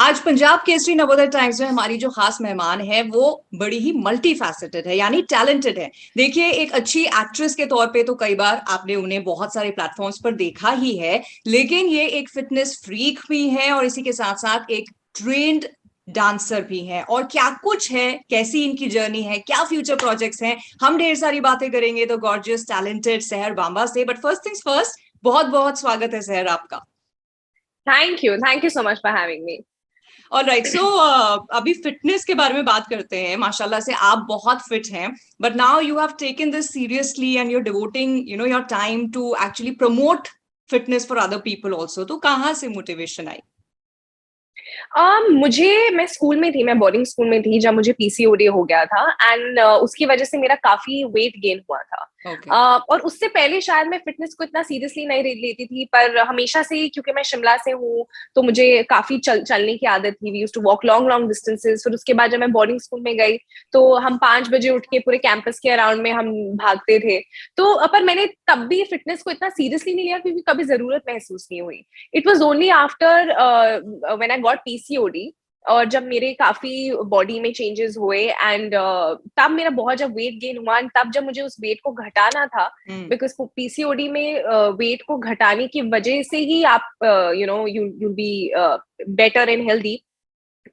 आज पंजाब केसरी नवोदय टाइम्स में हमारी जो खास मेहमान है वो बड़ी ही मल्टी फैसेटेड है, यानी टैलेंटेड है। देखिए, एक अच्छी एक्ट्रेस के तौर पे तो कई बार आपने उन्हें बहुत सारे प्लेटफॉर्म्स पर देखा ही है, लेकिन ये एक फिटनेस फ्रीक भी है और इसी के साथ साथ एक ट्रेन्ड डांसर भी है। और क्या कुछ है, कैसी इनकी जर्नी है, क्या फ्यूचर प्रोजेक्ट्स हैं, हम ढेर सारी बातें करेंगे तो गॉर्जियस टैलेंटेड सहर बांबा से। बट फर्स्ट थिंग्स फर्स्ट, बहुत बहुत स्वागत है सहर आपका। Thank you so much for having me. Alright, so अभी फिटनेस के बारे में बात करते हैं। माशाल्लाह से आप बहुत फिट हैं, but now you have taken this seriously and you are devoting your time to actually promote fitness for other people also. तो कहाँ से मोटिवेशन आई? मैं स्कूल में थी, मैं बोर्डिंग स्कूल में थी जब मुझे पीसीओडी हो गया था एंड उसकी वजह से मेरा काफी वेट गेन हुआ था। ओके। और उससे पहले शायद मैं फिटनेस को इतना सीरियसली नहीं लेती थी, पर हमेशा से क्योंकि मैं शिमला से हूँ तो मुझे काफी चलने की आदत थी। We used to walk long long distances. फिर उसके बाद जब मैं बोर्डिंग स्कूल में गई तो हम 5 बजे उठ के पूरे कैंपस के अराउंड में हम भागते थे। तो पर मैंने तब भी फिटनेस को इतना सीरियसली नहीं लिया क्योंकि कभी जरूरत महसूस नहीं हुई। It was only after when I got PCOD और जब मेरे काफी बॉडी में चेंजेस हुए एंड तब मेरा बहुत जब वेट गेन हुआ and तब जब मुझे उस वेट को घटाना था, बिकॉज पीसीओडी में वेट को घटाने की वजह से ही आप you be better and healthy.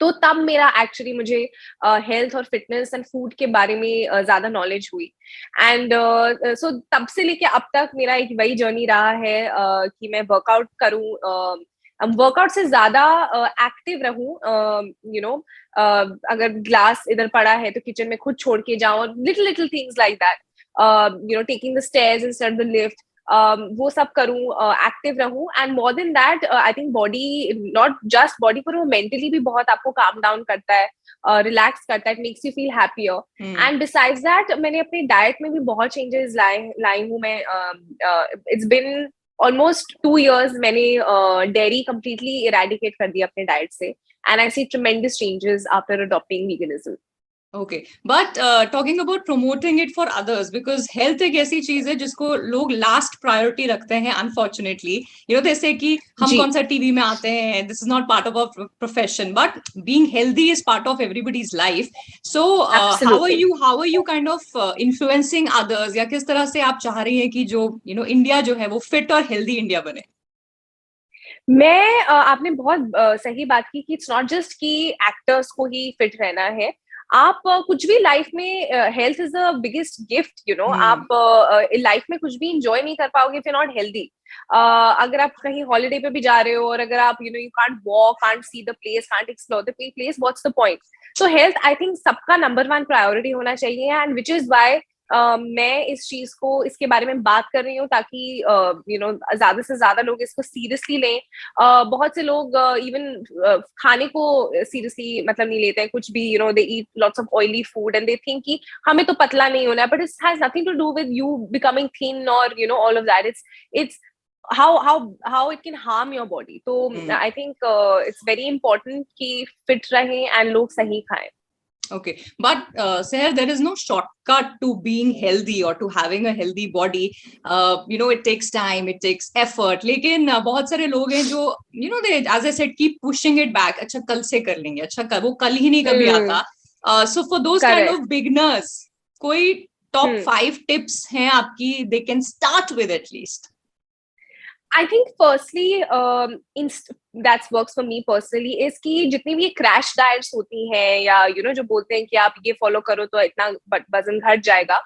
तो तब मेरा एक्चुअली मुझे हेल्थ और फिटनेस एंड फूड के बारे में ज्यादा नॉलेज हुई। एंड सो तब से लेके अब तक मेरा एक वही जर्नी रहा है कि मैं वर्कआउट करूं, वर्कआउट से ज्यादा एक्टिव रहूं। अगर ग्लास इधर पड़ा है तो किचन में खुद छोड़ के जाऊं, little little things like that, taking the stairs instead the lift, वो सब करूं, एक्टिव रहूं। And more than that I think body, not just body पर, वो मेंटली भी बहुत आपको काम डाउन करता है, रिलैक्स करता है, it makes you feel happier. And besides that मैंने अपने डाइट में भी बहुत चेंजेस लाई हूँ मैं। इट्स बिन ऑलमोस्ट 2 years मैंने डेयरी कंप्लीटली इरेडिकेट कर दिया अपने डाइट से and I see tremendous changes after adopting veganism. Okay, but talking about promoting it for others, because health एक ऐसी चीज है जिसको लोग लास्ट प्रायोरिटी रखते हैं अनफॉर्चुनेटली। जैसे कि हम जी, कौन सा टीवी में आते हैं, this is not part of our profession, but being healthy is part of everybody's life. So absolutely. How are you kind of influencing others, या किस तरह से आप चाह रही हैं कि जो इंडिया जो है वो फिट और हेल्दी इंडिया बने? आपने बहुत सही बात की कि इट्स नॉट जस्ट कि एक्टर्स को ही फिट रहना है। आप कुछ भी लाइफ में, health is the biggest gift, hmm. आप लाइफ में कुछ भी इंजॉय नहीं कर पाओगे इफ यू नॉट हेल्दी। अगर आप कहीं हॉलिडे पे भी जा रहे हो और अगर आप you can't walk, can't see the place, can't explore the place, what's the point? तो हेल्थ आई थिंक सबका नंबर वन प्रायोरिटी होना चाहिए एंड विच इज वाई मैं इस चीज को, इसके बारे में बात कर रही हूँ ताकि ज्यादा से ज्यादा लोग इसको सीरियसली लें। बहुत से लोग इवन खाने को सीरियसली मतलब नहीं लेते हैं कुछ भी, they eat lots of oily food and they think कि हमें तो पतला नहीं होना है, but it has nothing to do with you becoming thin और all of that. It's how it can harm your body. तो I think it's very important कि फिट रहें एंड लोग सही खाएं। Okay, but Seher, there is no shortcut to being healthy or to having a healthy body. It takes time, it takes effort. लेकिन बहुत सारे लोग हैं जो they, as I said, keep pushing it back. अच्छा कल से कर लेंगे, वो कल ही नहीं कभी आता। So for those kind correct. of beginners, कोई top 5 tips हैं आपकी, they can start with at least? I think firstly that's works for me personally is कि जितनी भी क्रैश डाइट्स होती हैं या जो बोलते हैं कि आप ये फॉलो करो तो इतना वजन घट जाएगा,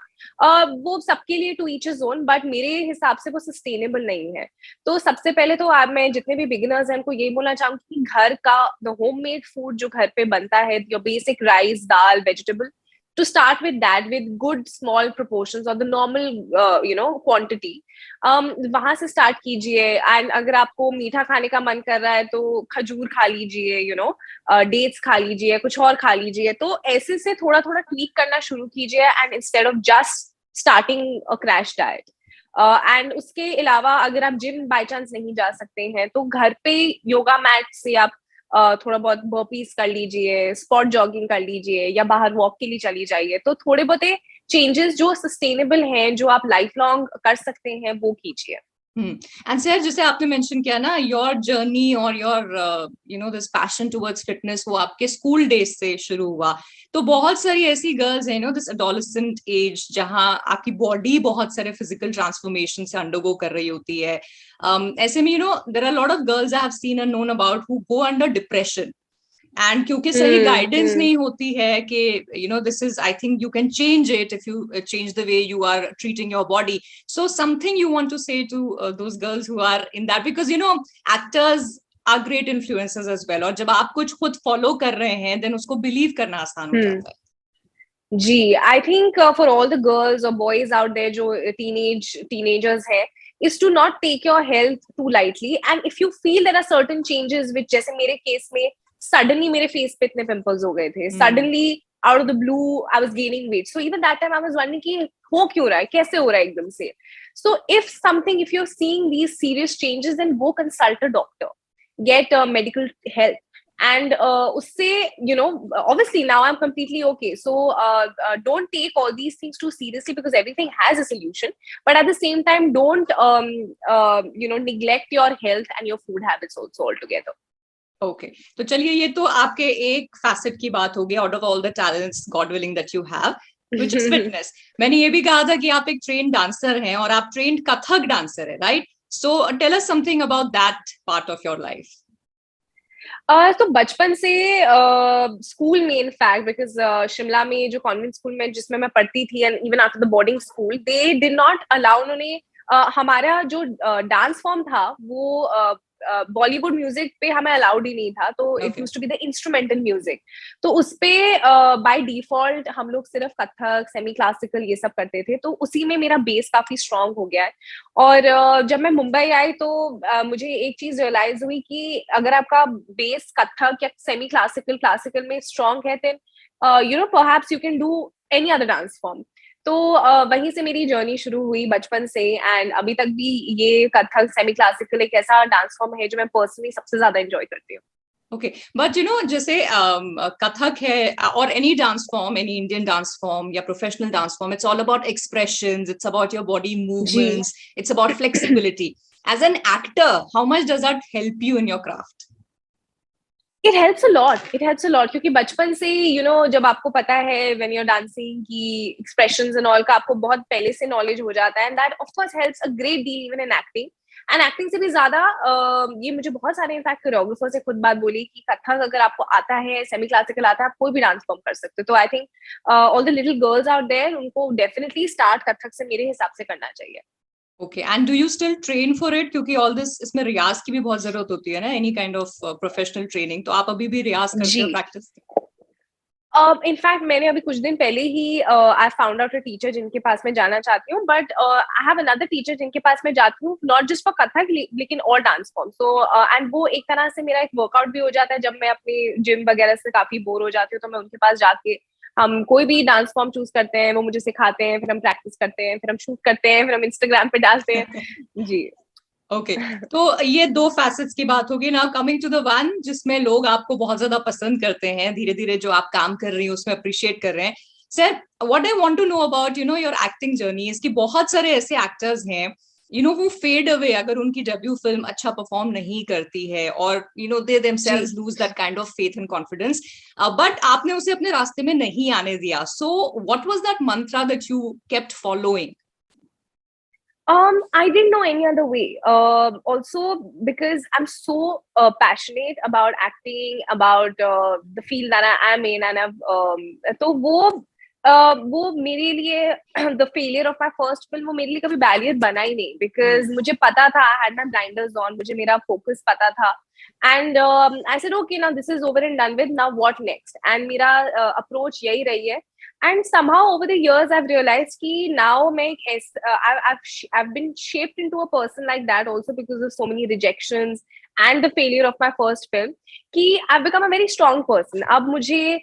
वो सबके लिए to each is own, but मेरे हिसाब से वो सस्टेनेबल नहीं है। तो सबसे पहले तो आप, मैं जितने भी बिगिनर्स हैं उनको ये बोलना चाहूंगी कि घर का द होम मेड फूड जो घर पे बनता है, your basic rice, dal, vegetable, to start with that with good small proportions or the normal quantity, वहां से स्टार्ट कीजिए। एंड अगर आपको मीठा खाने का मन कर रहा है तो खजूर खा लीजिए, डेट्स खा लीजिए, कुछ और खा लीजिए। तो ऐसे से थोड़ा थोड़ा ट्वीक करना शुरू कीजिए and instead of just starting a crash diet. And उसके अलावा अगर आप जिम बाय चांस नहीं जा सकते हैं तो घर पे योगा मैट से आप थोड़ा बहुत बर्पीज कर लीजिए, स्पॉट जॉगिंग कर लीजिए या बाहर वॉक के लिए चली जाइए। तो थोड़े बहुत चेंजेस जो सस्टेनेबल हैं, जो आप लाइफ लॉन्ग कर सकते हैं, वो कीजिए। एंड सर जैसे आपने मेंशन किया ना योर जर्नी और your this passion towards fitness वो आपके स्कूल डेज से शुरू हुआ. तो बहुत सारी ऐसी गर्ल्स हैं दिस एडोलेसेंट एज जहां आपकी बॉडी बहुत सारे फिजिकल ट्रांसफॉर्मेशन से अंडरगो कर रही होती है. ऐसे में there are lot of girls I have seen and known about who go under depression. And क्योंकि सही गाइडेंस नहीं होती है कि this is I think you can change it if you change the way you are treating your body. So something you want to say to those girls who are in that because actors are great influencers as well. और जब आप कुछ खुद follow कर रहे हैं then उसको believe करना आसान हो जाता है. जी, I think for all the girls और बॉयज आउट देयर जो टीनेजर्स है is to not take your health too lightly, and if you feel there are certain changes which जैसे मेरे केस में suddenly मेरे face पे इतने pimples हो गए थे, suddenly out of the blue I was gaining weight, so even that time I was wondering कि हो क्यों रहा है, कैसे हो रहा है एकदम से. So if you're seeing these serious changes then go consult a doctor, get medical help. And usse obviously now I'm completely okay, so don't take all these things too seriously because everything has a solution, but at the same time don't neglect your health and your food habits also altogether. Okay, तो चलिए ये तो आपके एक facet की बात होगी out of all the talents God willing that you have which is fitness. मैंने ये भी कहा था कि आप एक ट्रेन्ड डांसर हैं और आप ट्रेन्ड कथक डांसर है, right? So tell us something about that part of your life. तो बचपन से स्कूल में इनफैक्ट बिकॉज शिमला में जो कॉन्वेंट स्कूल में जिसमें मैं पढ़ती थी and even after the boarding school they did not allow, उन्होंने हमारा जो डांस फॉर्म था वो बॉलीवुड म्यूजिक पे हमें अलाउड ही नहीं था, तो it used to be the instrumental music. तो उसपे बाय डिफॉल्ट हम लोग सिर्फ कथक, सेमी क्लासिकल ये सब करते थे, तो उसी में मेरा बेस काफी स्ट्रांग हो गया है. और जब मैं मुंबई आई तो मुझे एक चीज रियलाइज हुई कि अगर आपका बेस कथक या सेमी क्लासिकल में स्ट्रांग है then perhaps you can do any other dance form. तो वहीं से मेरी जर्नी शुरू हुई बचपन से, एंड अभी तक भी ये कथक सेमी क्लासिकल एक ऐसा डांस फॉर्म है जो मैं पर्सनली सबसे ज्यादा एंजॉय करती हूँ. Okay, but जैसे कथक है और any dance form, any Indian dance form या professional dance form, it's all about expressions, it's about your body movements, it's about flexibility. As an actor, how much does that help you in your craft? It helps a lot क्योंकि बचपन से जब आपको पता है when you're dancing की expressions and all का आपको बहुत पहले से knowledge हो जाता है, and that of course helps a great deal even in acting. And acting से भी ज्यादा ये मुझे बहुत सारे इनफैक्ट कोरियोग्राफर से खुद बात बोली कि कथक अगर आपको आता है, सेमी क्लासिकल आता है, आप कोई भी डांस फॉर्म कर सकते हो. तो I think all the little girls out there उनको डेफिनेटली स्टार्ट कथक से मेरे हिसाब से करना चाहिए. Okay, and do you still train for it? क्योंकि ऑल दिस इसमें रियाज की भी बहुत जरूरत होती है ना, any kind of professional training. तो आप अभी भी रियाज करते हो, प्रैक्टिस? इनफैक्ट मैंने अभी कुछ दिन पहले ही I found out a teacher जिनके पास मैं जाना चाहती हूँ, but I have another teacher जिनके पास मैं जाती हूँ नॉट जस्ट फॉर कथक लेकिन all dance form. So and वो एक तरह से मेरा एक वर्कआउट भी हो जाता है. जब मैं अपने जिम वगैरह से काफी बोर हो जाती हूँ तो मैं उनके पास जाके हम कोई भी डांस फॉर्म चूज करते हैं, वो मुझे सिखाते हैं, फिर हम प्रैक्टिस करते हैं, फिर हम शूट करते हैं, फिर हम इंस्टाग्राम पे डालते हैं. जी. ओके, तो ये दो फैसेट्स की बात होगी. Now coming to the one जिसमें लोग आपको बहुत ज्यादा पसंद करते हैं, धीरे धीरे जो आप काम कर रही हैं उसमें अप्रिशिएट कर रहे हैं. Sir, what I want to know about your acting journey is कि बहुत सारे ऐसे एक्टर्स हैं who fade away अगर उनकी डेब्यू फिल्म अच्छा परफॉर्म नहीं करती है, और they themselves lose that kind of faith and confidence, but आपने उसे अपने रास्ते में नहीं आने दिया. So what was that mantra that you kept following? I didn't know any other way. Also, because I'm so passionate about acting, about the field that I am in, and तो वो मेरे लिए the failure of my first film वो मेरे लिए कभी barrier बना ही नहीं, because मुझे पता था, I had my blinders on, मुझे मेरा focus पता था, and I said okay, now this is over and done with, now what next? And मेरा approach यही रही है. And somehow over the years I've realized कि now I've been shaped into a person like that also because of so many rejections and the failure of my first film कि I've become a very strong person. अब मुझे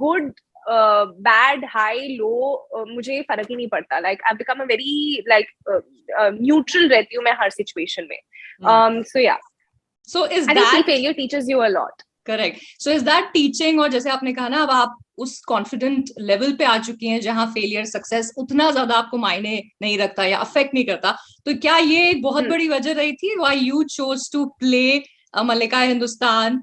good, bad, high, low मुझे फर्क ही नहीं पड़ता. Like I've become a very neutral रहती हूँ मैं हर situation में. So yeah. So is I think failure teaches you a lot. Correct. So is that teaching, और जैसे आपने कहा ना अब आप उस कॉन्फिडेंट लेवल पे आ चुकी हैं जहां फेलियर सक्सेस उतना ज्यादा आपको मायने नहीं रखता या अफेक्ट नहीं करता, तो क्या ये एक बहुत बड़ी वजह रही थी why you chose to play Mallika Hindustan?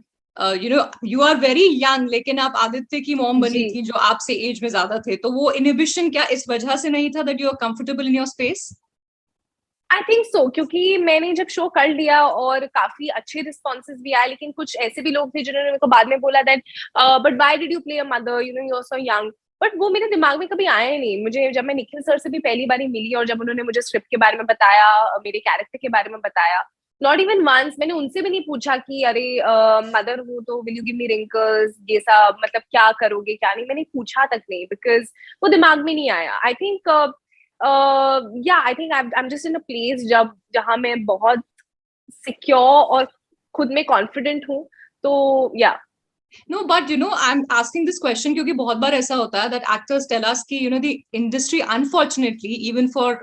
You know you are very young, लेकिन आप आदित्य की मॉम बनी जी थी जो आपसे एज में ज्यादा थे, तो वो इनहिबिशन क्या इस वजह से नहीं था that you are comfortable in your space? I think so, क्योंकि मैंने जब शो कर लिया और काफी अच्छे रिस्पॉन्सेज भी आए, लेकिन कुछ ऐसे भी लोग थे जिन्होंने मेरे को बाद में बोला that but why did you play a mother, you know you are so young. But वो मेरे दिमाग में कभी आया ही नहीं. मुझे जब मैं निखिल सर से भी पहली बार मिली और जब उन्होंने मुझे स्क्रिप्ट के बारे में बताया, मेरे कैरेक्टर के बारे में बताया, नॉट इवन वंस मैंने उनसे भी नहीं पूछा कि अरे मदर हूँ तो will you give me wrinkles, ये सब मतलब क्या करोगे क्या नहीं, मैंने पूछा तक नहीं, बिकॉज वो दिमाग में नहीं आया. I think I think I am just in a place जहां मैं बहुत सिक्योर और खुद में कॉन्फिडेंट हूँ. तो या No, but I'm asking this question क्योंकि बहुत बार ऐसा होता है that actors tell us कि the industry unfortunately even for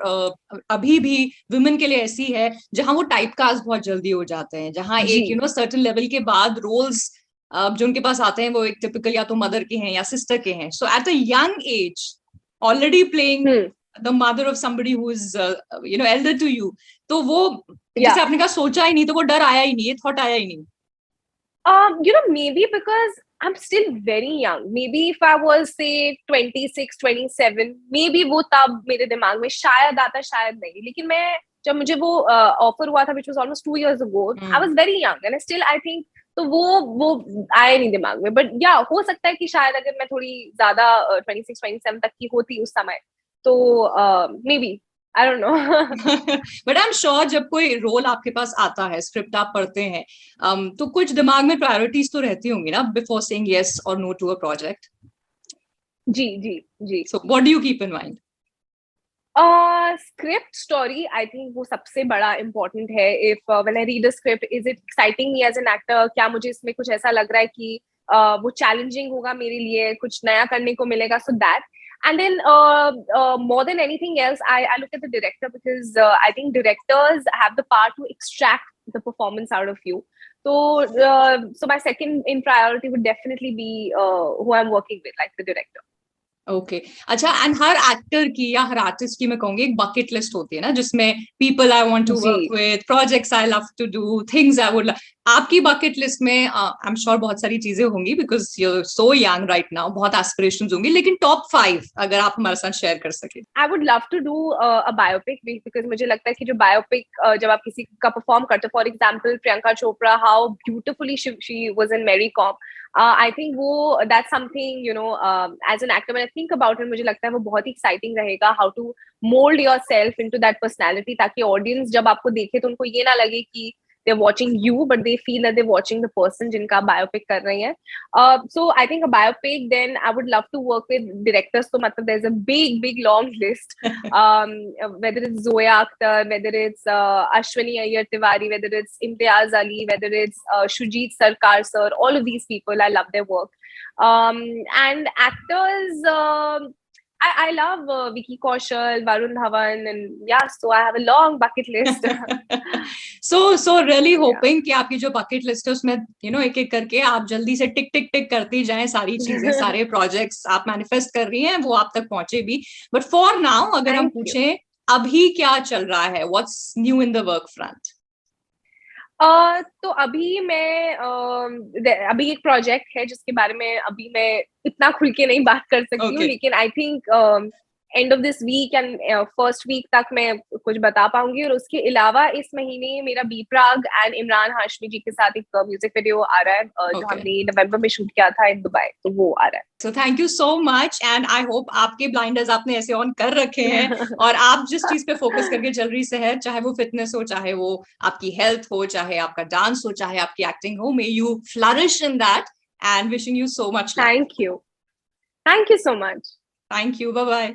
अभी भी women के लिए ऐसी है जहां वो typecast बहुत जल्दी हो जाते हैं, जहां एक certain level के बाद roles जो उनके पास आते हैं वो एक typical या तो mother के हैं या sister के हैं. So at a young age already playing the mother of somebody who is elder to you, तो वो जैसे आपने कहा सोचा ही नहीं, तो वो डर आया ही नहीं, ये थॉट आया ही नहीं. Maybe because I'm still very young. Maybe if I was say 26, 27, maybe वो तब मेरे दिमाग में शायद आता, शायद नहीं. लेकिन मैं जब मुझे वो ऑफर हुआ था, which was almost 2 years ago, I was very young and still I think तो वो आया नहीं दिमाग में. बट या हो सकता है कि शायद अगर मैं थोड़ी ज्यादा 26, 27 तक की होती उस समय, तो maybe I don't know. But I am sure जब कोई रोल आपके पास आता है, स्क्रिप्ट आप पढ़ते हैं, तो कुछ दिमाग में प्रायोरिटीज तो रहती होंगी ना बिफोर सेइंग यस और नो टू अ प्रोजेक्ट. जी जी जी. So what do you keep in mind? Script story I think वो सबसे बड़ा इम्पोर्टेंट है. If when I read a script, is it exciting me as an actor? क्या मुझे इसमें कुछ ऐसा लग रहा है कि वो चैलेंजिंग होगा मेरे लिए, कुछ नया करने को मिलेगा? So that. And then more than anything else, I look at the director, because I think directors have the power to extract the performance out of you. So my second in priority would definitely be who I'm working with, like the director. Okay अच्छा. And her actor की या हर artist की मैं कहूंगी एक bucket list होती है ना, जिसमें people I want to work with, projects I love to do, things I would. आपकी बकेट लिस्ट में आई एम श्योर बहुत सारी चीजें होंगी because you are so young right now, बहुत एस्पिरेशंस होंगी, लेकिन टॉप 5 अगर आप हमारे साथ शेयर कर सके. I would love to do a biopic, because मुझे लगता है कि जो बायोपिक जब आप किसी का परफॉर्म करते हो, for example Priyanka Chopra, how beautifully she was in Mary Kom. I think वो that's something as an actor when I think about it, मुझे लगता है वो बहुत ही एक्साइटिंग रहेगा, how to mould yourself into that personality, ताकि ऑडियंस जब आपको देखे तो उनको ये ना लगे कि they're watching you, but they feel that they're watching the person जिनका biopic कर रही हैं. So I think a biopic, then I would love to work with directors. So मतलब there's a big long list. Whether it's Zoya Akhtar, whether it's Ashwini Iyer Tiwari, whether it's Imtiaz Ali, whether it's Shujit Sarkar sir, all of these people, I love their work. And actors, I love Vicky Kaushal, Varun Dhawan, and yeah, so I have a long bucket list. so really hoping कि आपकी जो bucket list है उसमें एक एक करके आप जल्दी से टिक टिक टिक करती जाएं सारी चीजें, सारे प्रोजेक्ट्स आप मैनिफेस्ट कर रही हैं, वो आप तक पहुंचे भी. बट फॉर नाउ अगर हम पूछें अभी क्या चल रहा है, what's new in the work front? तो अभी मैं अभी एक प्रोजेक्ट है जिसके बारे में अभी मैं इतना खुल के नहीं बात कर सकती हूँ, लेकिन I think end of this week and first week तक मैं कुछ बता पाऊंगी. और उसके अलावा इस महीने मेरा बी प्राग एंड इमरान हाशमी जी के साथ एक म्यूजिक वीडियो आ रहा है, जो हमने नवंबर में शूट किया था इन दुबई, तो वो आ रहा है. So thank you so much and I hope आपके blinders आपने ऐसे ऑन कर रखे हैं और आप जिस चीज पे फोकस करके चल रही है, चाहे वो फिटनेस हो, चाहे वो आपकी हेल्थ हो, चाहे आपका डांस हो, चाहे आपकी एक्टिंग हो, may you flourish in that and wishing you so much luck. Thank you so much. Thank you, bye bye.